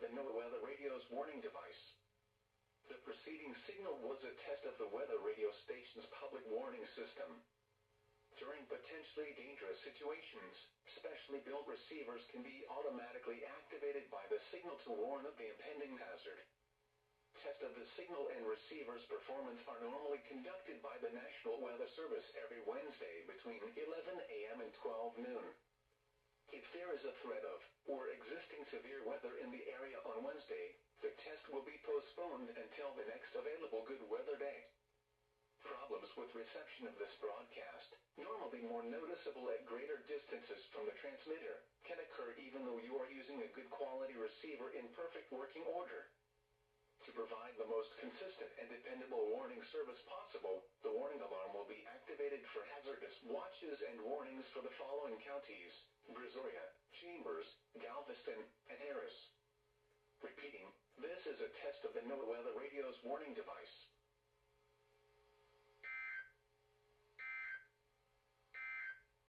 of the NOAA weather radio's warning device. The preceding signal was a test of the weather radio station's public warning system. During potentially dangerous situations, specially built receivers can be automatically activated by the signal to warn of the impending hazard. Tests of the signal and receiver's performance are normally conducted by the National Weather Service every Wednesday between 11 a.m. and 12 noon. If there is a threat of or existing severe weather in the area on Wednesday, the test will be postponed until the next available good weather day. Problems with reception of this broadcast, normally more noticeable at greater distances from the transmitter, can occur even though you are using a good quality receiver in perfect working order. To provide the most consistent and dependable warning service possible, the warning alarm will be activated for hazardous watches and warnings for the following counties: Brazoria, Chambers, Galveston, and Harris. Repeating, this is a test of the NOAA weather radio's warning device.